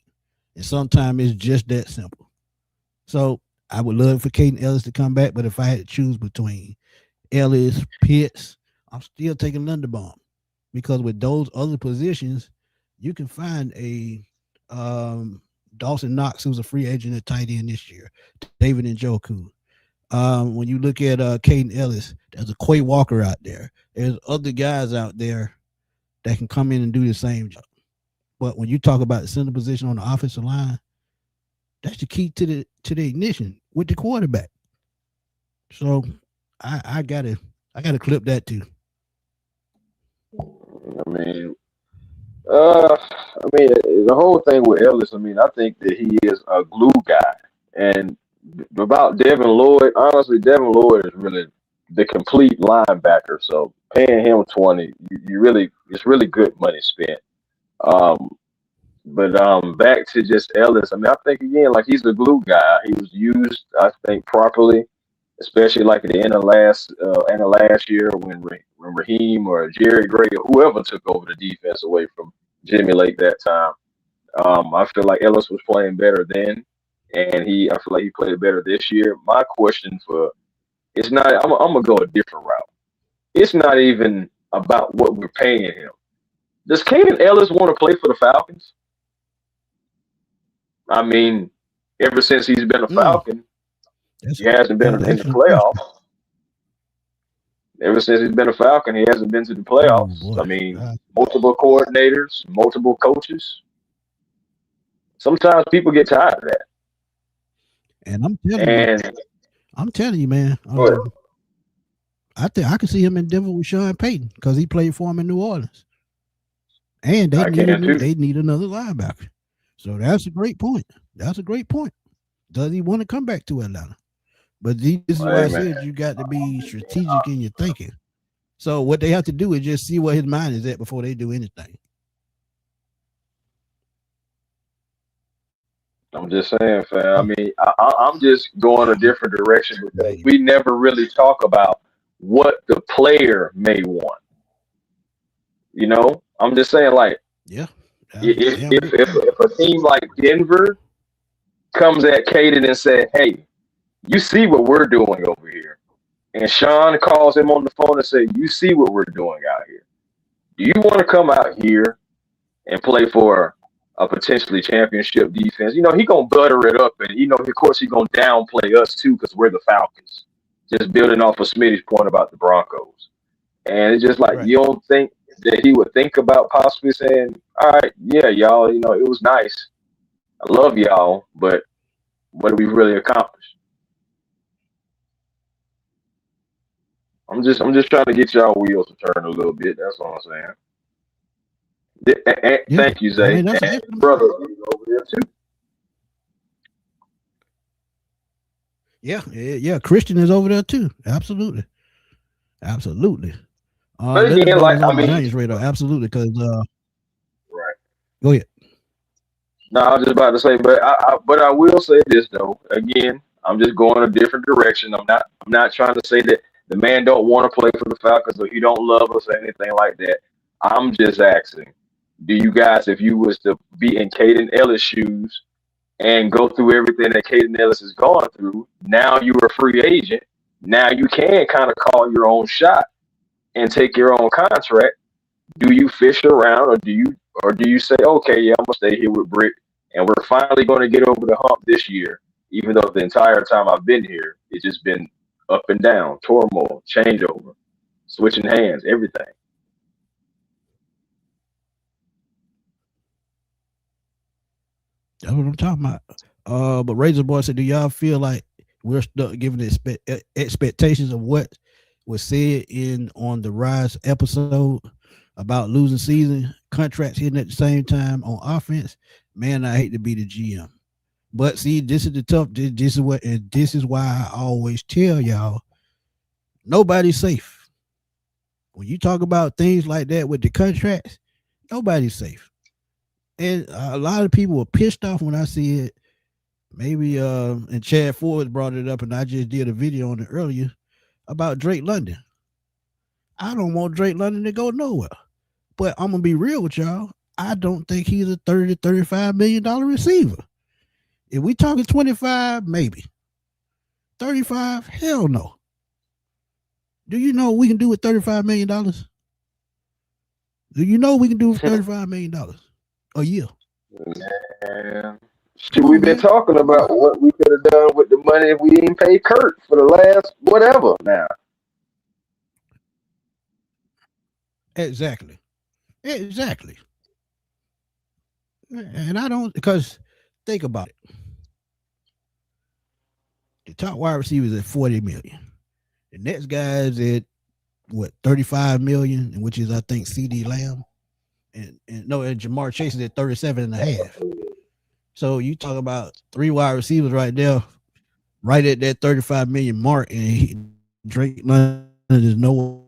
And sometimes it's just that simple. So I would love for Caden Ellis to come back, but if I had to choose between Ellis, Pitts, I'm still taking Linderbaum. Because with those other positions, you can find a Dawson Knox, who's a free agent at tight end this year, David Njoku. When you look at Caden Ellis, there's a Quay Walker out there. There's other guys out there that can come in and do the same job. But when you talk about the center position on the offensive line, that's the key to the ignition with the quarterback. So I gotta clip that too. The whole thing with Ellis, I think that he is a glue guy. And about Devin Lloyd, honestly, Devin Lloyd is really the complete linebacker. So paying him 20, it's really good money spent. But back to just Ellis. I think again, like he's the glue guy. He was used, I think, properly, especially like at the end of last year when Raheem or Jerry Gray or whoever took over the defense away from Jimmy Lake that time. I feel like Ellis was playing better then, and I feel like he played better this year. My question it's not. I'm gonna go a different route. It's not even about what we're paying him. Does Caden Ellis want to play for the Falcons? Ever since he's been a Falcon, he hasn't been in the playoffs. Ever since he's been a Falcon, he hasn't been to the playoffs. Multiple coordinators, multiple coaches. Sometimes people get tired of that. And I'm telling you, man. I think I can see him in Denver with Sean Payton because he played for him in New Orleans. And they need another linebacker. So that's a great point. Does he want to come back to Atlanta? But this is why I said you got to be strategic in your thinking. So what they have to do is just see where his mind is at before they do anything. I'm just saying, fam. I'm just going a different direction because we never really talk about what the player may want. I'm just saying, like, if a team like Denver comes at Caden and said, "Hey, you see what we're doing over here," and Sean calls him on the phone and say, "You see what we're doing out here. Do you want to come out here and play for a potentially championship defense?" He gonna butter it up, and of course he gonna downplay us too because we're the Falcons. Just building off of Smitty's point about the Broncos, and it's just like you don't think that he would think about possibly saying, "All right, yeah, y'all, it was nice. I love y'all, but what did we really accomplish?" I'm just trying to get y'all wheels to turn a little bit. That's all I'm saying. Thank you, Zay. And brother over there too. Yeah. Christian is over there too. Absolutely. But again, radar. Absolutely, because right. Go ahead. No, I was just about to say, but I will say this though. Again, I'm just going a different direction. I'm not trying to say that the man don't want to play for the Falcons or he don't love us or anything like that. I'm just asking, do you guys, if you was to be in Caden Ellis' shoes and go through everything that Caden Ellis has gone through, now you're a free agent. Now you can kind of call your own shot and take your own contract. Do you fish around or do you say, okay, yeah, I'm gonna stay here with Brick and we're finally going to get over the hump this year. Even though the entire time I've been here, it's just been up and down, turmoil, changeover, switching hands, everything. That's what I'm talking about. But Razor Boy said, "Do y'all feel like we're stuck giving expectations of what was said in on the Rise episode about losing season contracts hitting at the same time on offense? Man, I hate to be the GM, but see, this is the tough. This is what, and this is why I always tell y'all, nobody's safe. When you talk about things like that with the contracts, nobody's safe." And a lot of people were pissed off when I see it. Maybe and Chad Ford brought it up, and I just did a video on it earlier about Drake London. I don't want Drake London to go nowhere. But I'm gonna be real with y'all. I don't think he's a $30-35 million receiver. If we talking 25, maybe. 35, hell no. Do you know what we can do with $35 million? Do you know what we can do with $35 million a year? Man. Shit, we've been talking about what we could have done with the money if we didn't pay Kurt for the last whatever now. Exactly. Exactly. And I don't, because think about it. The top wide receiver is at 40 million. The next guy is at what, 35 million, which is I think CD Lamb. And Jamar Chase is at 37 and a half. So you talk about three wide receivers right there, right at that 35 million mark, and Drake London is nowhere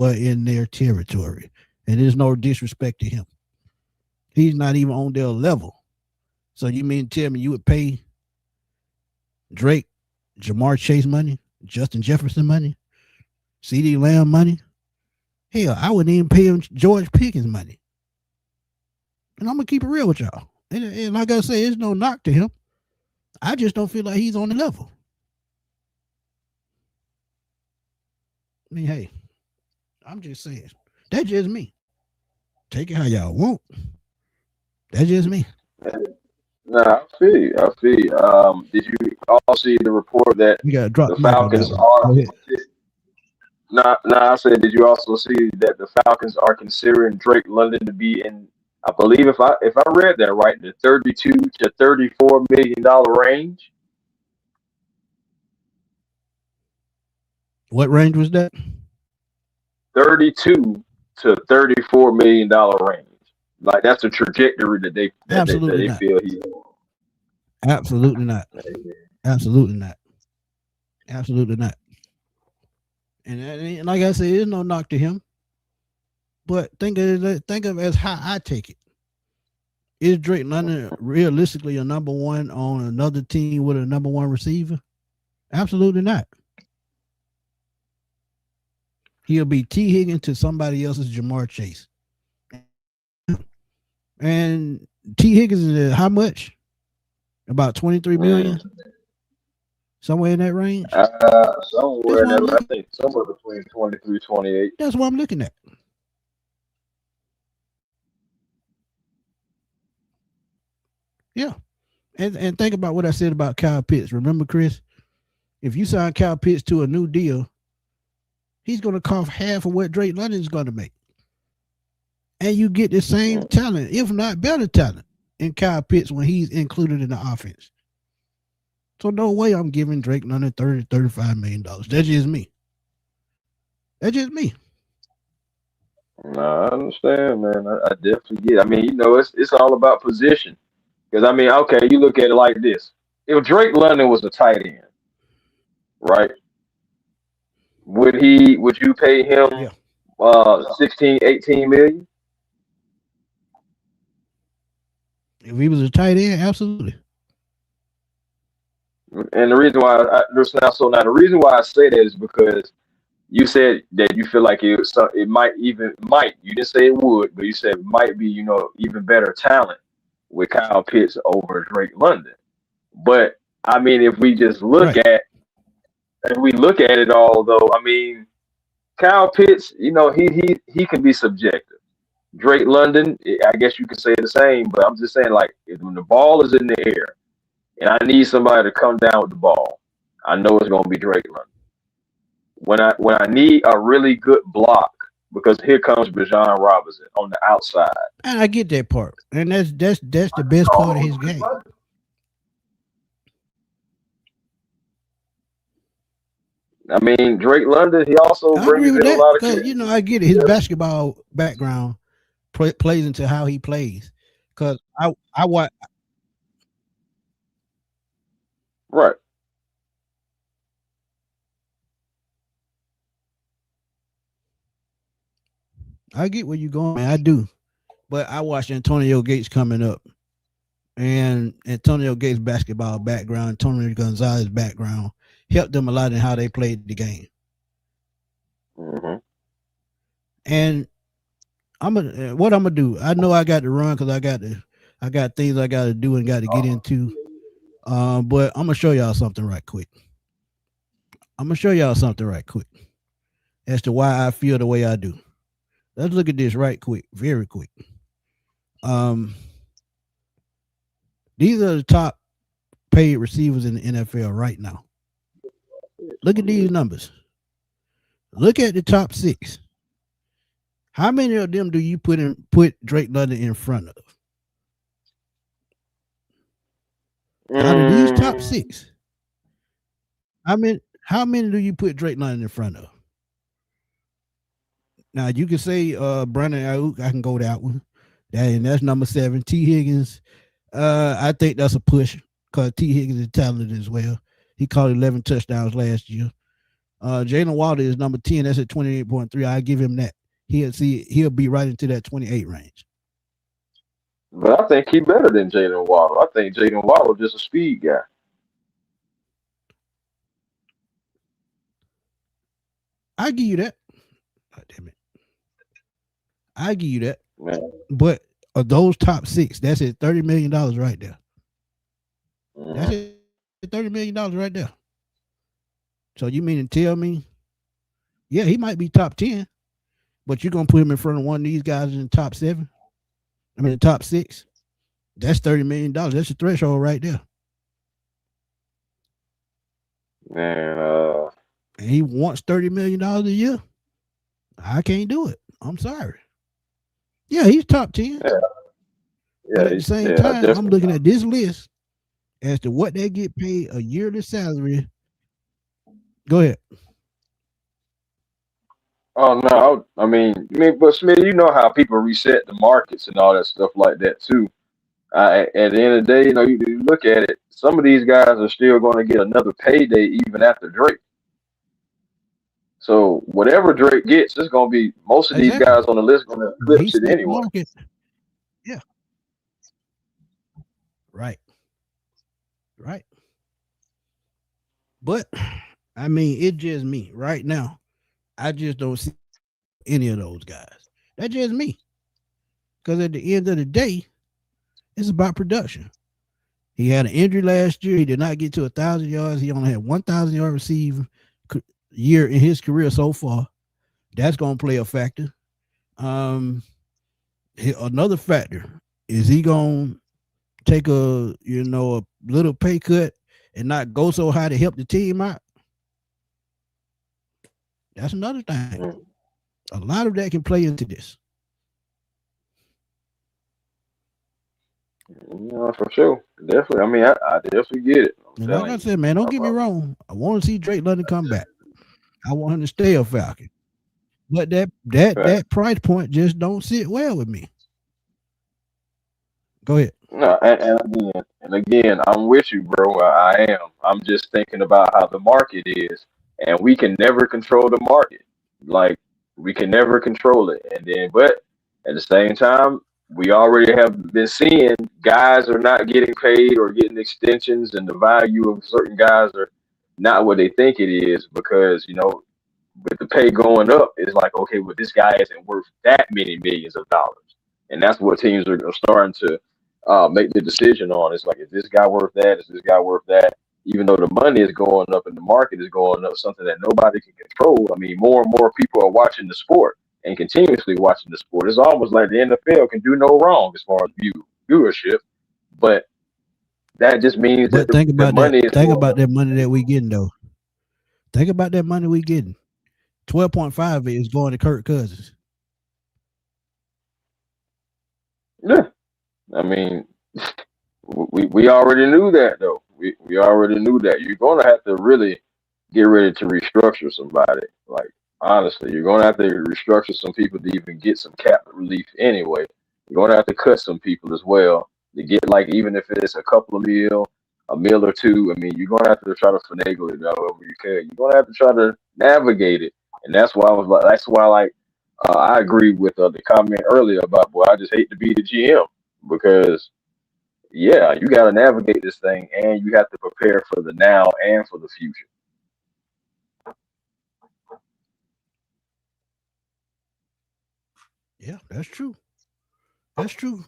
in their territory. And there's no disrespect to him. He's not even on their level. So you mean tell me you would pay Drake, Jamar Chase money, Justin Jefferson money, CD Lamb money? Hell, I wouldn't even pay him George Pickens money. And I'm going to keep it real with y'all. And like I say, it's no knock to him. I just don't feel like he's on the level. I mean, hey, I'm just saying. That's just me. Take it how y'all want. That's just me. Nah, I feel you. I feel you. Did you all see the report that You got to drop the the mic on that Falcons one. are? Go ahead. Nah, I said, did you also see that the Falcons are considering Drake London to be in? I believe if I read that right, the 32 to 34 million dollar range. What range was that? 32 to 34 million dollar range. Like that's the trajectory that Absolutely they not. feel he's Absolutely not. on. Absolutely not. Absolutely not. And like I said, there's no knock to him. But think of it as how I take it. Is Drake London realistically a number one on another team with a number one receiver? Absolutely not. He'll be T. Higgins to somebody else's Jamar Chase. And T. Higgins is how much? About 23 million? Somewhere in that range? Somewhere in that, I think somewhere between 23, 28. That's what I'm looking at. Yeah. And think about what I said about Kyle Pitts. Remember, Chris? If you sign Kyle Pitts to a new deal, he's going to cost half of what Drake London is going to make. And you get the same talent, if not better talent, in Kyle Pitts when he's included in the offense. So no way I'm giving Drake London $35 million. That's just me. That's just me. No, I understand, man. I definitely get. I mean, it's all about position. Because I mean, okay, you look at it like this: if Drake London was a tight end, right? Would you pay him 16, 18 million? If he was a tight end, absolutely. And the reason why the reason why I say that is because you said that you feel like it might you didn't say it would, but you said it might be even better talent with Kyle Pitts over Drake London. But I mean, if we just look at it all, though, I mean, Kyle Pitts, he can be subjective Drake London, I guess you could say the same, but I'm just saying, like, when the ball is in the air and I need somebody to come down with the ball, I know it's gonna be Drake London. When I need a really good block, because here comes Bijan Robinson on the outside. And I get that part, and that's the best part of his game. I mean, Drake London, he also I agree brings with in a that lot of because kids. I get it. His basketball background plays into how he plays. Because I watch. Right. I get where you're going, man. I do, but I watched Antonio Gates coming up, and Antonio Gates' basketball background, Antonio Gonzalez's background helped them a lot in how they played the game. Mm-hmm. And what I'm gonna do. I know I got to run because I got things I got to do and got to get into. But I'm gonna show y'all something right quick. I'm gonna show y'all something right quick as to why I feel the way I do. Let's look at this right quick, very quick. Um, these are the top paid receivers in the NFL right now. Look at these numbers. Look at the top six. How many of them do you put Drake London in front of? Out of these top six, how many do you put Drake London in front of? Now you can say Brandon Ayuk, I can go that one. That's number 7. T. Higgins, I think that's a push because T. Higgins is talented as well. He caught 11 touchdowns last year. Jalen Waddle is number 10. That's at 28.3. I give him that. He'll be right into that 28 range. But I think he better than Jalen Waddle. I think Jalen Waddle just a speed guy. I give you that. God damn it. I give you that. Man. But of those top six, that's at $30 million right there. That's Mm-hmm. at $30 million right there. So you mean to tell me, yeah, he might be top 10, but you're gonna put him in front of one of these guys in the top 7? I mean the top 6. That's $30 million. That's a threshold right there. Man, And he wants $30 million a year. I can't do it. I'm sorry. Yeah, he's top 10. yeah, But yeah, at the same yeah, time, I'm definitely. looking at this list as to what they get paid a yearly salary. Go ahead. Oh no, I mean, but Smitty, you know how people reset the markets and all that stuff like that too. At the end of the day, you look at it. Some of these guys are still going to get another payday even after Drake. So whatever Drake gets, it's going to be most of these Exactly. guys on the list going to He eclipse it set the anyway. market. Yeah. Right. Right. But I mean, it's just me right now. I just don't see any of those guys. That's just me. Because at the end of the day, it's about production. He had an injury last year. He did not get to 1,000 yards. He only had 1,000 yard receiving year in his career so far. That's going to play a factor. Um, Another factor is he going to take a little pay cut and not go so high to help the team out. That's another thing. Mm. A lot of that can play into this. For sure, definitely. I mean, I definitely get it. I'm And like telling I you. said, man, don't I'm, get me wrong. I want to see Drake London come back. I want him to stay a Falcon. But that that right. that price point just don't sit well with me. Go ahead. No, and again, I'm with you, bro. I am. I'm just thinking about how the market is, and we can never control the market. Like we can never control it, and then, but at the same time, we already have been seeing guys are not getting paid or getting extensions, and the value of certain guys are not what they think it is because with the pay going up, it's like okay, well this guy isn't worth that many millions of dollars, and that's what teams are starting to make the decision on. It's like, is this guy worth that? Is this guy worth that? Even though the money is going up and the market is going up, something that nobody can control. I mean, more and more people are watching the sport, and continuously watching the sport. It's almost like the NFL can do no wrong as far as viewership, but that just means that But think the about that. money is Think flowing. about that money that we getting though. Think about that money we getting. 12.5 of it is going to Kirk Cousins. Yeah, I mean, we already knew that though. We already knew that you're gonna have to really get ready to restructure somebody. Like honestly, you're gonna have to restructure some people to even get some cap relief anyway. You're gonna have to cut some people as well to get like even if it's a couple of a meal or two. I mean, you're gonna have to try to finagle it however you can. You're gonna have to try to navigate it, and that's why I was like, that's why like I agree with the comment earlier about boy, I just hate to be the GM because yeah, you got to navigate this thing and you have to prepare for the now and for the future. Yeah, that's true. That's true.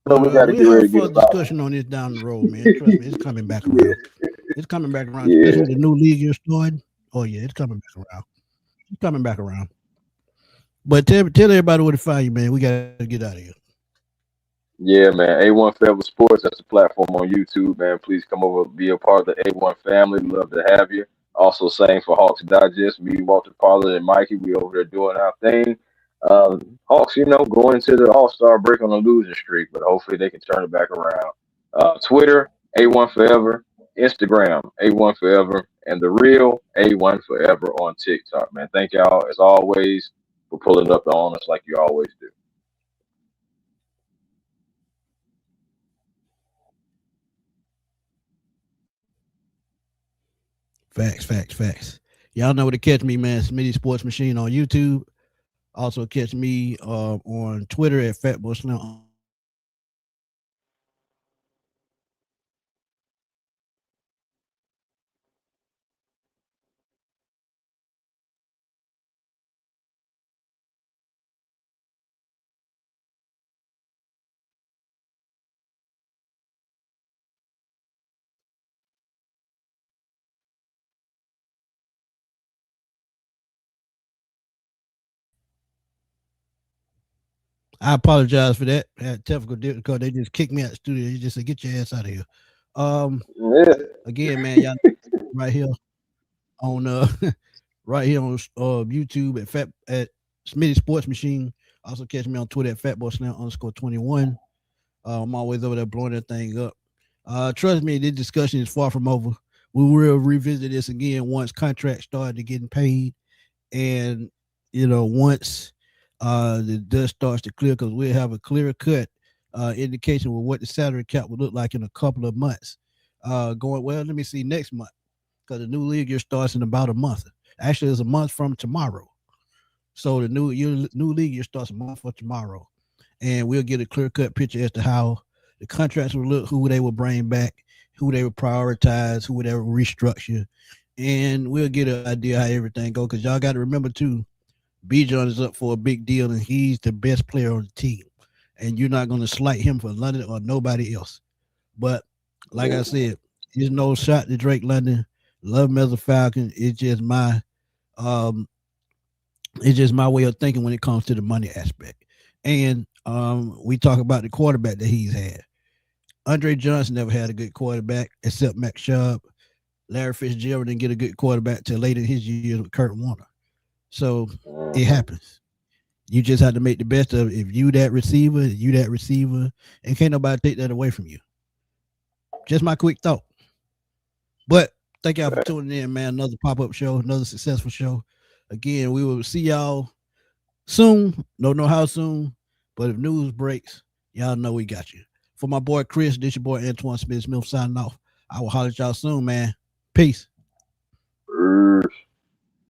So But we got to we'll get have ready to get further about. discussion on this down the road, man. Trust me, it's coming back around. Yeah, It's coming back around, especially yeah, with the new league you're starting. Oh yeah, it's coming back around. It's coming back around. But tell everybody where to find you, man. We gotta get out of here. yeah, man. A1 Federal Sports, that's a platform on YouTube, man. Please come over, be a part of the A1 family. We love to have you. Also, same for Hawks Digest. Me, Walter Pollard, and Mikey, we over there doing our thing. Hawks, going into the All Star break on a losing streak, but hopefully they can turn it back around. Twitter, A1 Forever. Instagram, A1 Forever. And the real A1 Forever on TikTok, man. Thank y'all, as always, for pulling up on us like you always do. Facts, facts, facts. Y'all know where to catch me, man. Smitty Sports Machine on YouTube. Also catch me on Twitter at FatBoySlim_. I apologize for that. I had technical difficulty. They just kicked me out of the studio. They just said, "Get your ass out of here." Um, Yeah. Again, man, y'all right here on right here on YouTube at Smitty Sports Machine. Also catch me on Twitter at FatBoySlam_21. I'm always over there blowing that thing up. Trust me, this discussion is far from over. We will revisit this again once contracts started getting paid, and once the dust starts to clear, because we'll have a clear cut indication of what the salary cap will look like in a couple of months. Going well, let me see next month, because the new league year starts in about a month. Actually, it's a month from tomorrow. So the new league year starts a month from tomorrow, and we'll get a clear cut picture as to how the contracts will look, who they will bring back, who they will prioritize, who they will restructure, and we'll get an idea how everything goes. Because y'all got to remember too, Bijan is up for a big deal, and he's the best player on the team, and you're not going to slight him for London or nobody else. But like I said, there's no shot to Drake London. Love him as a Falcon. Um, it's just my way of thinking when it comes to the money aspect. And we talk about the quarterback that he's had. Andre Johnson never had a good quarterback except Max Schaub. Larry Fitzgerald didn't get a good quarterback till late in his years with Kurt Warner. So it Mhm. happens. You just have to make the best of it. If you that receiver, and can't nobody take that away from you. Just my quick thought. But thank y'all for tuning in, man. Another pop-up show, another successful show. Again, we will see y'all soon. Don't know how soon, but if news breaks, y'all know we got you. For my boy Chris, this your boy Antoine Smith signing off. I will holler at y'all soon, man. Peace.